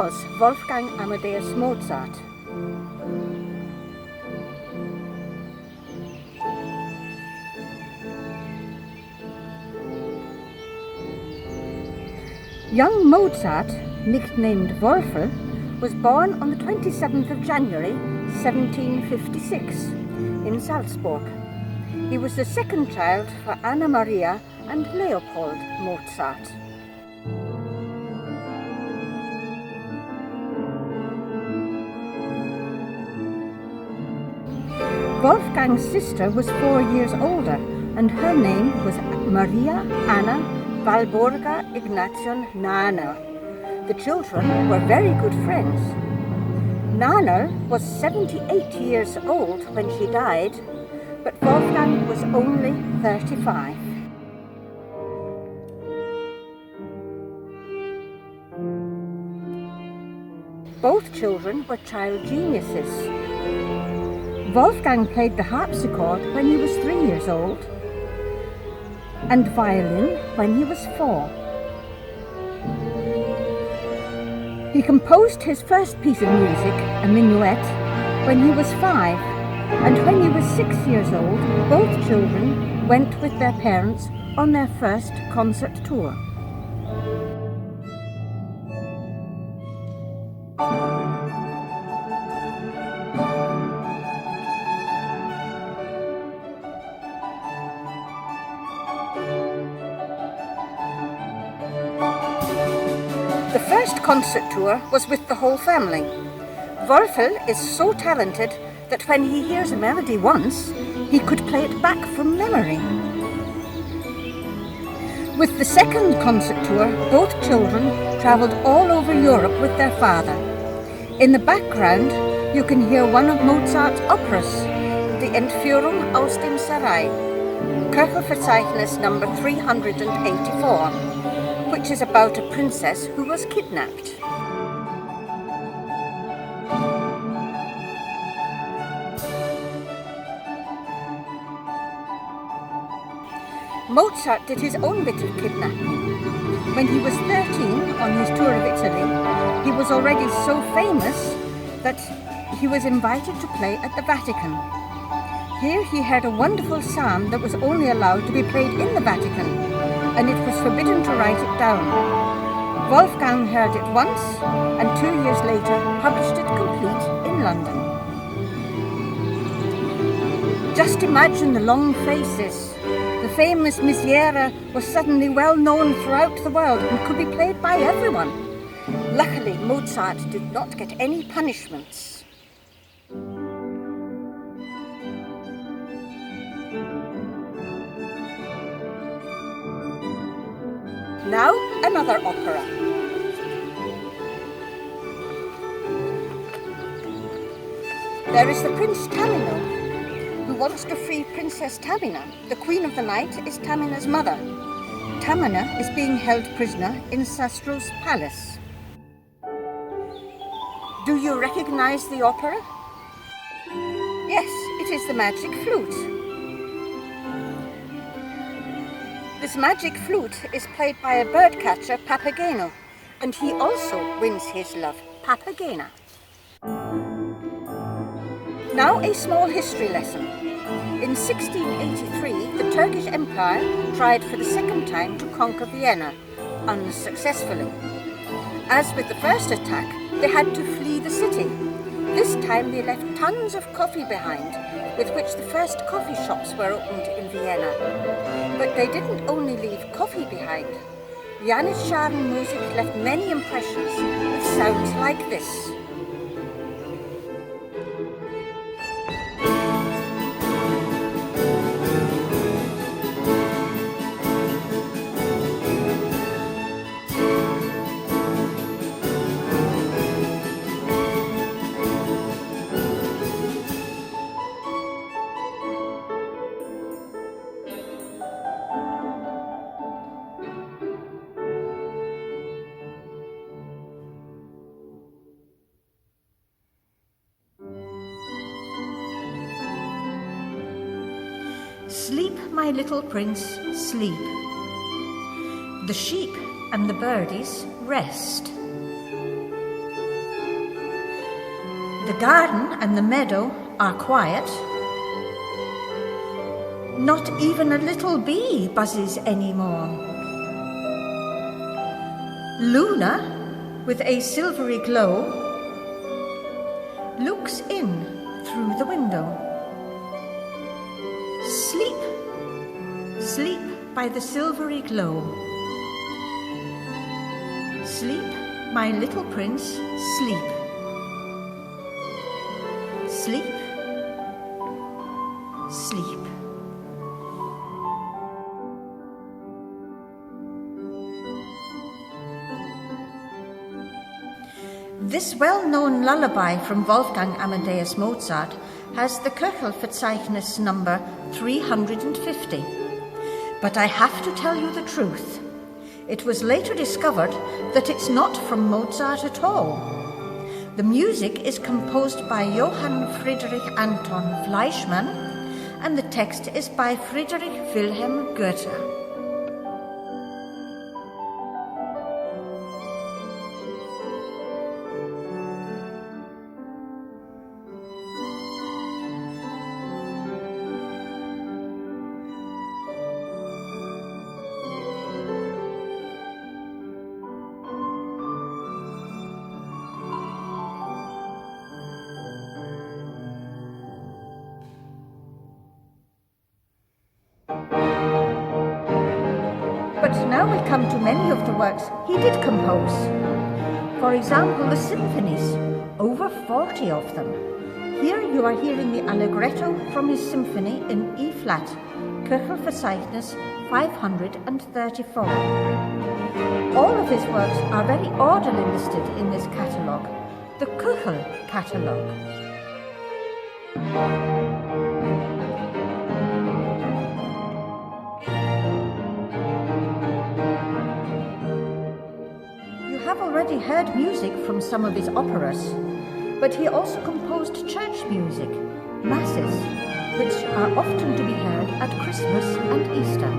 was Wolfgang Amadeus Mozart. Young Mozart, nicknamed Wolfl, was born on the 27th of January 1756 in Salzburg. He was the second child for Anna Maria and Leopold Mozart. Wolfgang's sister was 4 years older, and her name was Maria Anna Walburga Ignatian Nahner. The children were very good friends. Nahner was 78 years old when she died, but Wolfgang was only 35. Both children were child geniuses. Wolfgang played the harpsichord when he was 3 years old, and violin when he was 4. He composed his first piece of music, a minuet, when he was 5, and when he was 6 years old, both children went with their parents on their first concert tour. The first concert tour was with the whole family. Wolfl is so talented that when he hears a melody once, he could play it back from memory. With the second concert tour, both children travelled all over Europe with their father. In the background, you can hear one of Mozart's operas, Die Entführung aus dem Sarai, Köchelverzeichnis number 384, which is about a princess who was kidnapped. Mozart did his own bit of kidnapping. When he was 13 on his tour of Italy, he was already so famous that he was invited to play at the Vatican. Here he heard a wonderful psalm that was only allowed to be played in the Vatican, and it was forbidden to write it down. Wolfgang heard it once, and 2 years later published it complete in London. Just imagine the long faces. The famous Miserere was suddenly well known throughout the world and could be played by everyone. Luckily, Mozart did not get any punishments. Now, another opera. There is the Prince Tamino, who wants to free Princess Tamina. The Queen of the Night is Tamina's mother. Tamina is being held prisoner in Sastro's palace. Do you recognize the opera? Yes, it is the Magic Flute. This magic flute is played by a birdcatcher, Papageno, and he also wins his love, Papagena. Now a small history lesson. In 1683, the Turkish Empire tried for the second time to conquer Vienna, unsuccessfully. As with the first attack, they had to flee the city. This time they left tons of coffee behind, with which the first coffee shops were opened in Vienna. But they didn't only leave coffee behind. Janitsscharen music left many impressions with sounds like this. Sleep, my little prince, sleep. The sheep and the birdies rest. The garden and the meadow are quiet. Not even a little bee buzzes anymore. Luna, with a silvery glow, looks in through the window. Sleep, sleep by the silvery glow. Sleep, my little prince, sleep. Sleep, sleep. This well-known lullaby from Wolfgang Amadeus Mozart has the Köchelverzeichnis number 350. But I have to tell you the truth. It was later discovered that it's not from Mozart at all. The music is composed by Johann Friedrich Anton Fleischmann, and the text is by Friedrich Wilhelm Goethe. But now we come to many of the works he did compose. For example, the symphonies, over 40 of them. Here you are hearing the allegretto from his symphony in E-flat, Köchelverzeichnis 534. All of his works are very orderly listed in this catalogue, the Köchel catalogue. Already heard music from some of his operas, but he also composed church music, masses, which are often to be heard at Christmas and Easter.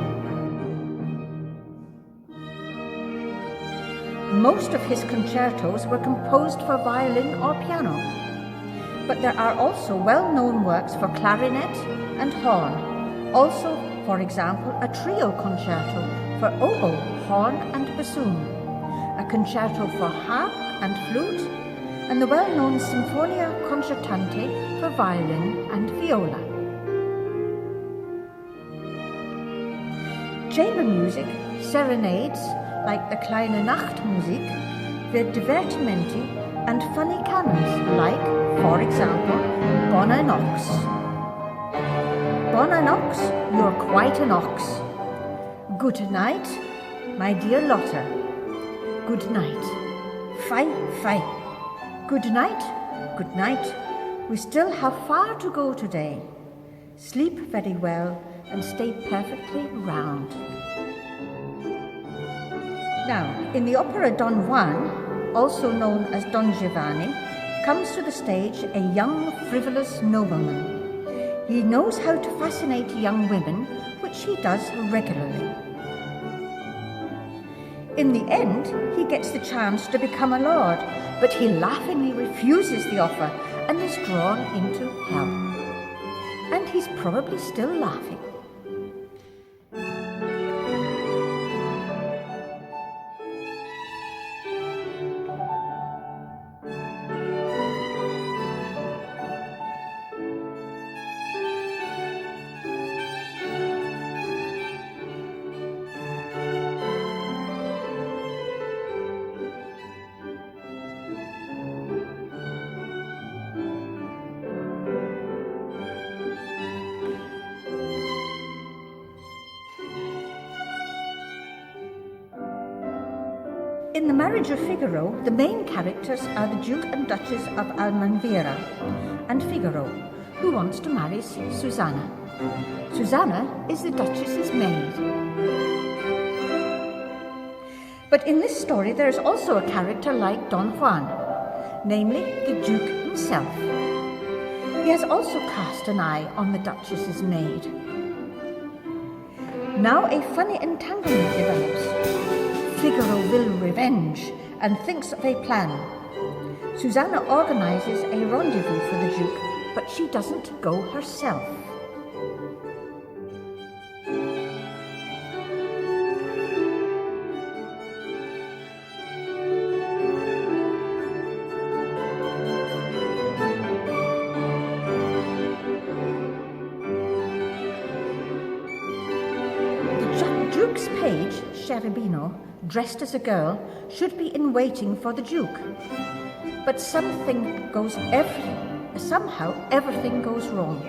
Most of his concertos were composed for violin or piano, but there are also well-known works for clarinet and horn, also, for example, a trio concerto for oboe, horn and bassoon, a concerto for harp and flute, and the well-known Sinfonia Concertante for violin and viola. Chamber music, serenades, like the Kleine Nachtmusik, the divertimenti, and funny canons, like, for example, Bona Nox. Bona Nox, you're quite an ox. Good night, my dear Lotte. Good night. Fie, fie. Good night, good night. We still have far to go today. Sleep very well and stay perfectly round. Now, in the opera Don Juan, also known as Don Giovanni, comes to the stage a young, frivolous nobleman. He knows how to fascinate young women, which he does regularly. In the end, he gets the chance to become a lord, but he laughingly refuses the offer and is drawn into hell. And he's probably still laughing. In The Marriage of Figaro, the main characters are the Duke and Duchess of Almanvira and Figaro, who wants to marry Susanna. Susanna is the Duchess's maid. But in this story there is also a character like Don Juan, namely the Duke himself. He has also cast an eye on the Duchess's maid. Now a funny entanglement develops. Figaro will revenge and thinks of a plan. Susanna organises a rendezvous for the Duke, but she doesn't go herself. Duke's page, Cherubino, dressed as a girl, should be in waiting for the Duke. But somehow everything goes wrong.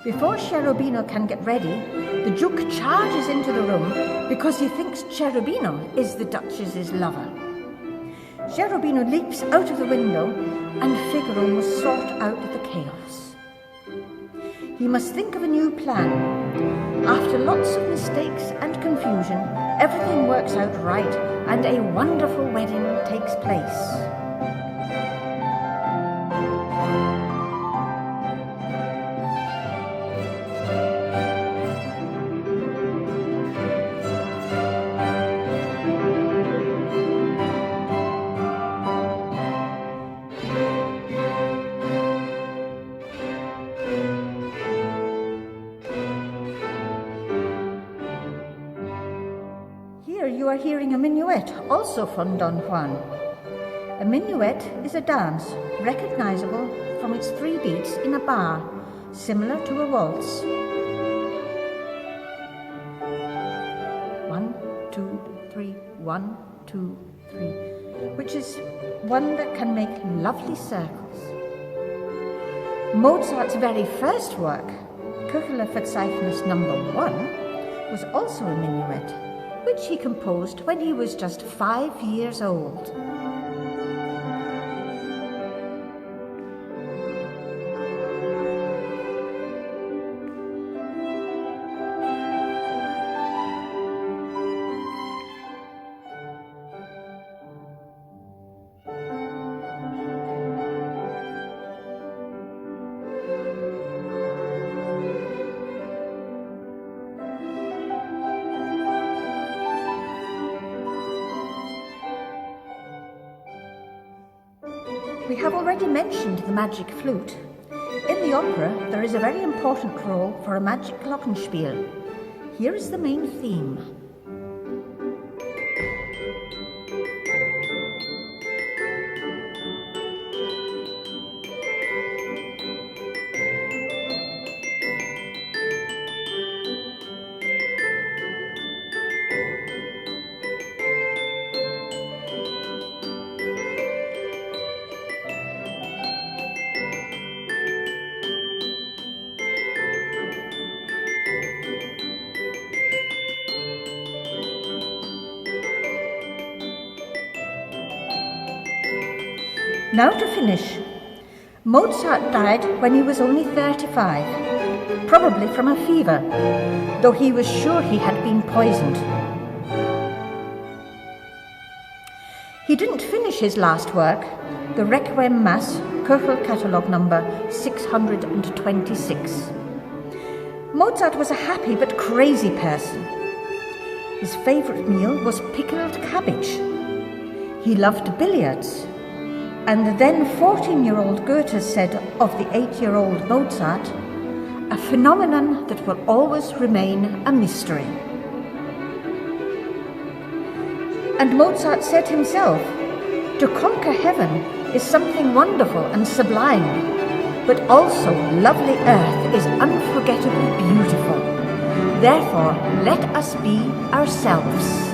Before Cherubino can get ready, the Duke charges into the room because he thinks Cherubino is the Duchess's lover. Cherubino leaps out of the window and Figaro must sort out the chaos. He must think of a new plan. After lots of mistakes and confusion, everything works out right and a wonderful wedding takes place. You are hearing a minuet, also from Don Juan. A minuet is a dance recognizable from its 3 beats in a bar, similar to a waltz. 1, 2, 3, 1, 2, 3, which is one that can make lovely circles. Mozart's very first work, Köchlerverzeichnis No. 1, was also a minuet, which he composed when he was just 5 years old. We have already mentioned the magic flute. In the opera, there is a very important role for a magic glockenspiel. Here is the main theme. Now to finish. Mozart died when he was only 35, probably from a fever, though he was sure he had been poisoned. He didn't finish his last work, the Requiem Mass, Köchel Catalogue number 626. Mozart was a happy but crazy person. His favourite meal was pickled cabbage. He loved billiards. And the then 14-year-old Goethe said of the 8-year-old Mozart, a phenomenon that will always remain a mystery. And Mozart said himself, to conquer heaven is something wonderful and sublime, but also lovely earth is unforgettably beautiful. Therefore, let us be ourselves.